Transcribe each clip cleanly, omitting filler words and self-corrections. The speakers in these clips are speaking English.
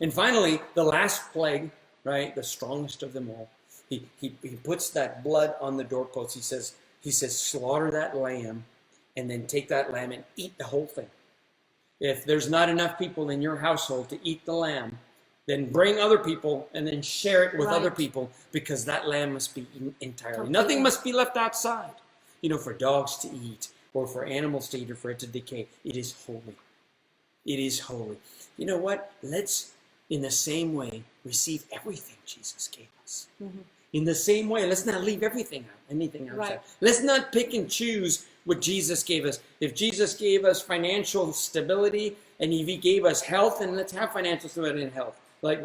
And finally, the last plague, right, the strongest of them all, he puts that blood on the doorpost. He says, slaughter that lamb, and then take that lamb and eat the whole thing. If there's not enough people in your household to eat the lamb, then bring other people and then share it with other people, because that lamb must be eaten entirely. Nothing must be left outside, for dogs to eat or for animals to eat or for it to decay. It is holy. It is holy. You know what? Let's, in the same way, receive everything Jesus gave us. Mm-hmm. In the same way, let's not leave anything outside. Right. Let's not pick and choose what Jesus gave us. If Jesus gave us financial stability, and if he gave us health, then let's have financial stability and health. Like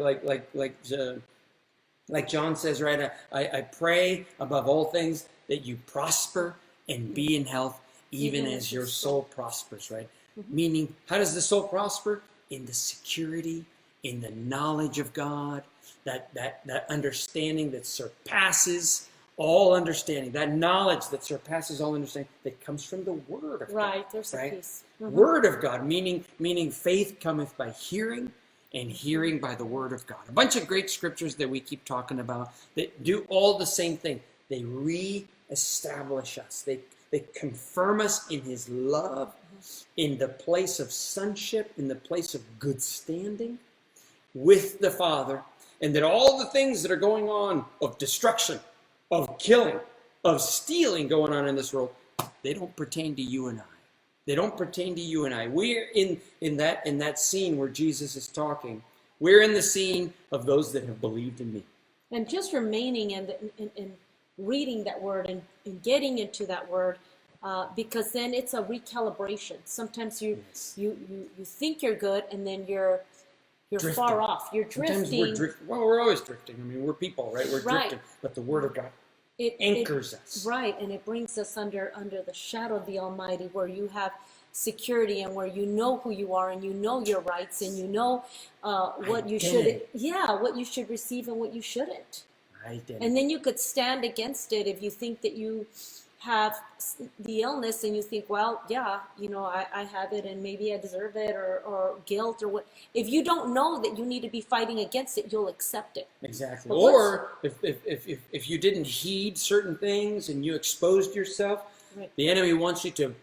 John says, right? I pray above all things that you prosper and be in health, even as your soul prospers, right? Mm-hmm. Meaning, how does the soul prosper? In the security, in the knowledge of God, that understanding that surpasses all understanding, that knowledge that surpasses all understanding, that comes from the Word of God. Right, there's a piece. Mm-hmm. Word of God, meaning faith cometh by hearing, and hearing by the Word of God. A bunch of great scriptures that we keep talking about that do all the same thing. They re-establish us. They confirm us in his love, in the place of sonship, in the place of good standing with the Father, and that all the things that are going on of destruction, of killing, of stealing going on in this world, they don't pertain to you and I. They don't pertain to you and I. We're in that scene where Jesus is talking. We're in the scene of those that have believed in me. And just remaining and reading that word and getting into that word, because then it's a recalibration. Sometimes you think you're good, and then you're drifting. Far off. You're drifting. Sometimes we're drifting. Well, we're always drifting. I mean, we're people, right? We're drifting. But the Word of God anchors us. Right, and it brings us under the shadow of the Almighty, where you have security and where you know who you are and you know your rights and you know what you should receive and what you shouldn't. And then you could stand against it if you think that you have the illness and you think, well, yeah, I have it and maybe I deserve it, or guilt, or what. If you don't know that you need to be fighting against it, you'll accept it. Exactly. But or if you didn't heed certain things and you exposed yourself, right, the enemy wants you to,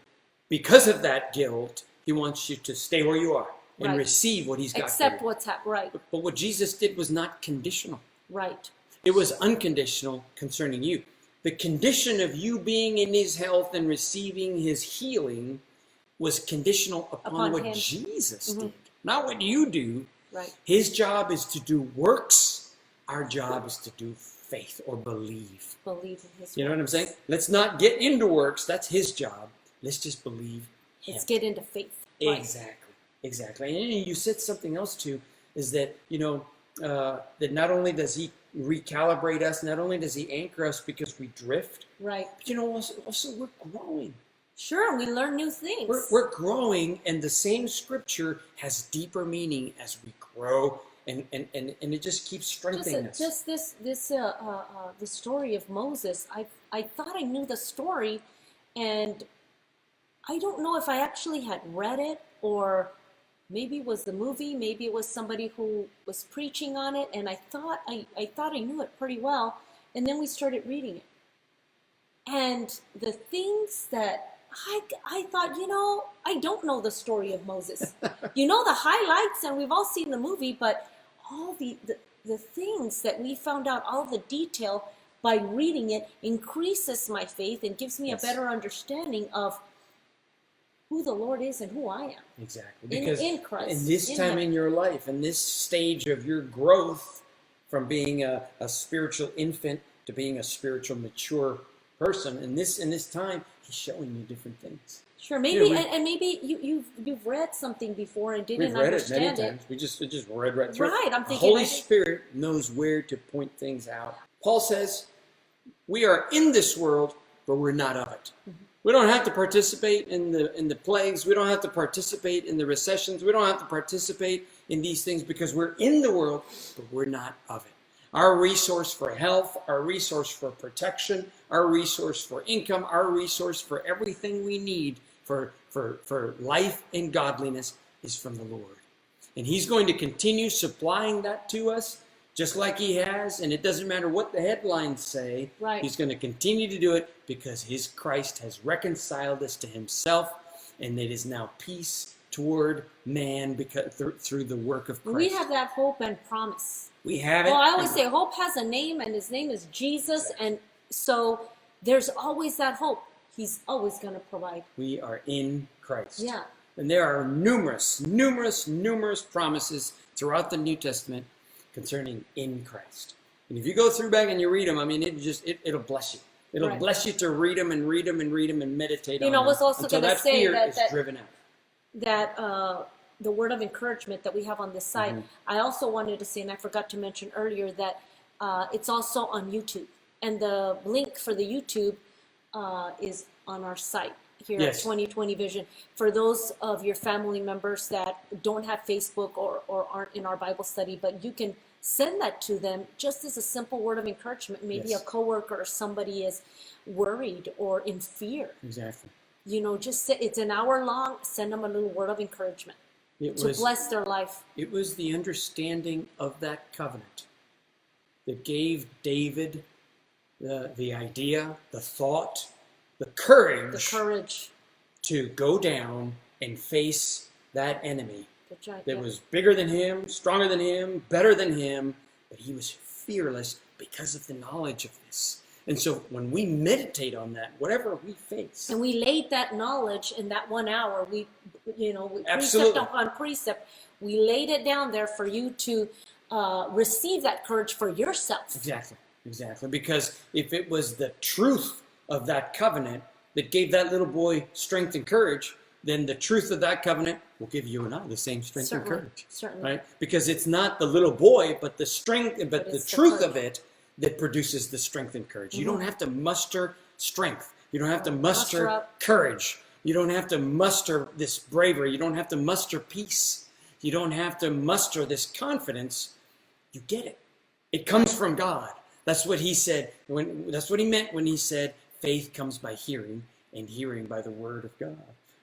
because of that guilt, he wants you to stay where you are and receive what he's got. Accept what's happening. Right. But what Jesus did was not conditional. Right. It was unconditional concerning you. The condition of you being in his health and receiving his healing was conditional upon what him. Jesus did, not what you do. Right. His job is to do works. Our job is to do faith or believe. Believe in his You know what I'm saying? Let's not get into works. That's his job. Let's just believe him. Let's get into faith. Exactly. And you said something else too, is that, that not only does he recalibrate us, not only does he anchor us because we drift, right, but also we're growing. Sure, we learn new things. We're growing, and the same scripture has deeper meaning as we grow, and it just keeps strengthening us. Just the story of Moses. I thought I knew the story, and I don't know if I actually had read it, or maybe it was the movie, maybe it was somebody who was preaching on it, and I thought I knew it pretty well, and then we started reading it. And the things that I thought, I don't know the story of Moses. The highlights, and we've all seen the movie, but all the things that we found out, all the detail by reading it, increases my faith and gives me a better understanding of who the Lord is and who I am. Exactly. Because in Christ. In this time in your life, in this stage of your growth from being a spiritual infant to being a spiritual mature person, in this time, he's showing you different things. Sure, maybe and maybe you've read something before and didn't understand it. We've read it many times. We just read right through it. Right, I'm thinking the Holy Spirit knows where to point things out. Paul says, we are in this world, but we're not of it. Mm-hmm. We don't have to participate in the plagues. We don't have to participate in the recessions. We don't have to participate in these things because we're in the world, but we're not of it. Our resource for health, our resource for protection, our resource for income, our resource for everything we need for life and godliness is from the Lord. And he's going to continue supplying that to us just like he has. And it doesn't matter what the headlines say. Right. He's going to continue to do it because his Christ has reconciled us to himself. And it is now peace toward man because through the work of Christ. We have that hope and promise. We have it. Well, I always say hope has a name, and his name is Jesus. And so there's always that hope. He's always going to provide. We are in Christ. Yeah. And there are numerous promises throughout the New Testament concerning in Christ. And if you go through back and you read them, I mean, it'll bless you. It'll Right. bless you to read them and read them and read them and meditate on You know, them I was also until going to that say fear that, is that driven out. the word of encouragement that we have on this site. I also wanted to say, and I forgot to mention earlier, that it's also on YouTube. And the link for the YouTube is on our site here Yes. at 2020 Vision. For those of your family members that don't have Facebook or aren't in our Bible study, but you can send that to them just as a simple word of encouragement. Maybe Yes. a coworker or somebody is worried or in fear. Exactly. You know, just say, it's an hour long, send them a little word of encouragement to bless their life. It was the understanding of that covenant that gave David the idea, the thought, the courage to go down and face that enemy that was bigger than him, stronger than him, better than him, but he was fearless because of the knowledge of this. And so when we meditate on that, whatever we face, And we laid that knowledge in that 1 hour. We precept Absolutely. upon precept, we laid it down there for you to receive that courage for yourself. Exactly. Because if it was the truth of that covenant that gave that little boy strength and courage, then the truth of that covenant will give you and I the same strength and courage. Certainly. Right? Because it's not the little boy, but the strength, but the it's the truth courage. of it that produces the strength and courage. You don't have to muster strength. You don't have to muster Muster up. courage. You don't have to muster this bravery. You don't have to muster peace. You don't have to muster this confidence. You get it. It comes from God. That's what he said. That's what he meant when he said, faith comes by hearing, and hearing by the word of God.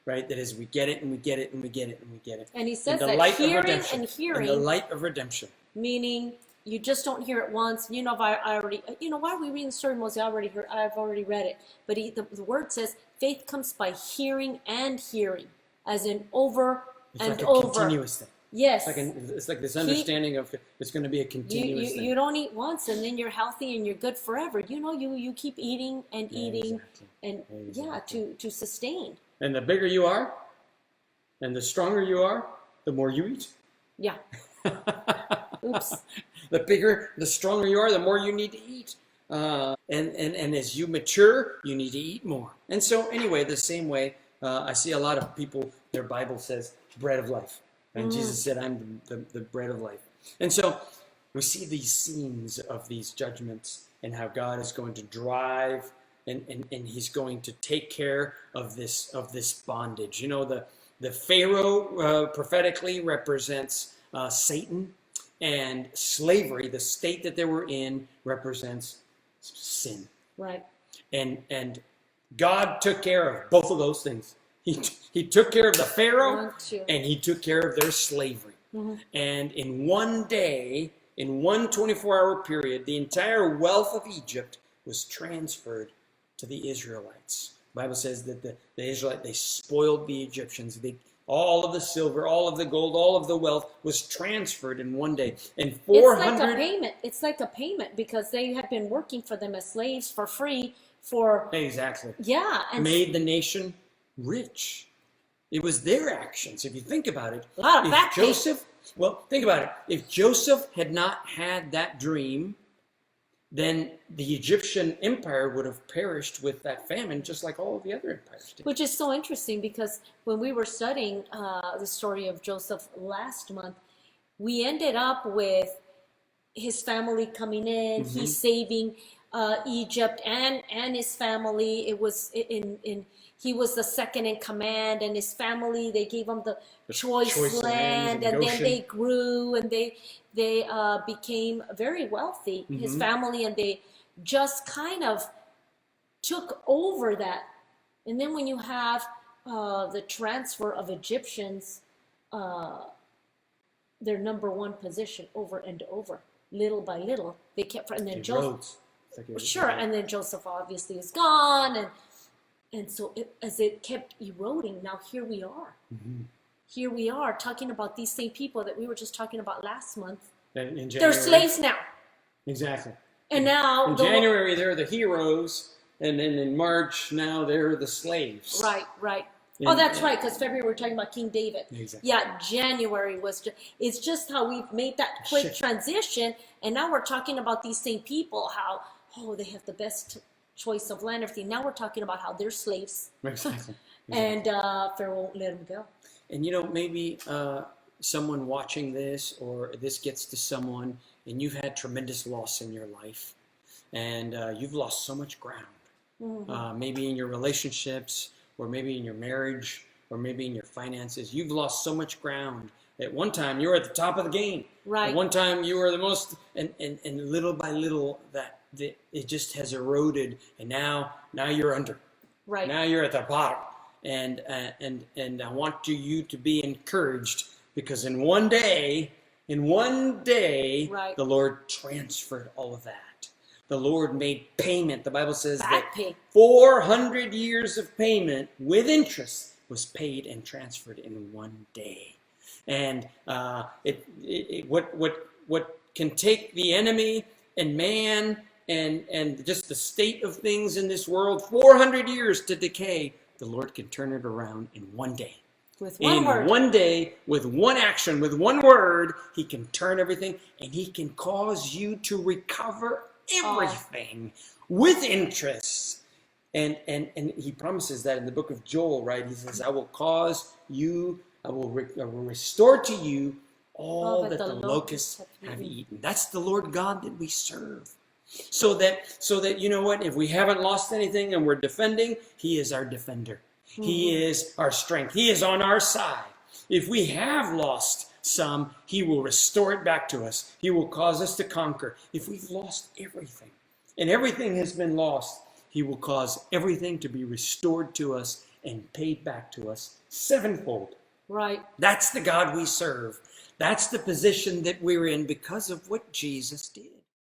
Right? That is, we get it, and we get it, and we get it, and we get it. And he says In the that light of hearing redemption. and hearing, In the light of redemption. meaning you just don't hear it once. You know, I already, why are we reading the story, Moses? I've already read it. But the word says faith comes by hearing and hearing, as in over It's and like a over. continuous thing. Yes. It's like this understanding of it's going to be a continuous thing. You don't eat once and then you're healthy and you're good forever. You keep eating and eating and to sustain. And the bigger you are, and the stronger you are, the more you eat. Yeah. Oops. The bigger, the stronger you are, the more you need to eat. And as you mature, you need to eat more. And so anyway, the same way, I see a lot of people, their Bible says bread of life. And Jesus said, I'm the bread of life. And so we see these scenes of these judgments and how God is going to drive and he's going to take care of this bondage. You know, the Pharaoh prophetically represents Satan, and slavery, the state that they were in, represents sin. Right. And God took care of both of those things. He took care of the Pharaoh, and he took care of their slavery. Mm-hmm. And in one day, in one 24-hour period, the entire wealth of Egypt was transferred to the Israelites. The Bible says that the Israelites, they spoiled the Egyptians. All of the silver, all of the gold, all of the wealth was transferred in one day. And 400... It's like a payment. It's like a payment because they had been working for them as slaves for free for... Exactly. Yeah. And made the nation rich. It was their actions. If you think about it, a lot of back pay. Think about it. If Joseph had not had that dream, then the Egyptian empire would have perished with that famine, just like all of the other empires did. Which is so interesting because when we were studying the story of Joseph last month, we ended up with his family coming in. Mm-hmm. He's saving Egypt and his family. It was he was the second in command, and his family, they gave him the choice land, and then they grew and they became very wealthy, Mm-hmm. his family, and they just kind of took over that. And then when you have the transfer of Egyptians their number one position over and over, little by little. They kept, and then Joseph, sure, and then Joseph obviously is gone, and so as it kept eroding, now here we are. Mm-hmm. Here we are talking about these same people that we were just talking about last month. In They're slaves now. Exactly. And now in January they're the heroes, and then in March now they're the slaves. Right. Oh, that's right, because February we're talking about King David. Exactly. Yeah, January was it's just how we've made that quick transition, and now we're talking about these same people, how, they have the best choice of land, everything. Now we're talking about how they're slaves. Exactly. And Pharaoh won't let them go. And maybe someone watching this, or this gets to someone, and you've had tremendous loss in your life, and you've lost so much ground. Mm-hmm. Maybe in your relationships, or maybe in your marriage, or maybe in your finances. You've lost so much ground. At one time, you were at the top of the game. Right. At one time, you were the most, and little by little, it just has eroded, and now you're under. Right. Now you're at the bottom. And I want you to be encouraged, because in one day, right, the Lord transferred all of that. The Lord made payment. The Bible says that 400 years of payment with interest was paid and transferred in one day. And what can take the enemy and man and just the state of things in this world 400 years to decay, the Lord can turn it around in one day. With one word. One day, with one action, with one word, He can turn everything, and He can cause you to recover everything with interest. And He promises that in the book of Joel, right? He says, I will restore to you all that the locusts have eaten. That's the Lord God that we serve. So that you know what, if we haven't lost anything and we're defending, He is our defender. Mm-hmm. He is our strength. He is on our side. If we have lost some, He will restore it back to us. He will cause us to conquer. If we've lost everything, and everything has been lost, He will cause everything to be restored to us and paid back to us sevenfold. Right. That's the God we serve. That's the position that we're in because of what Jesus did.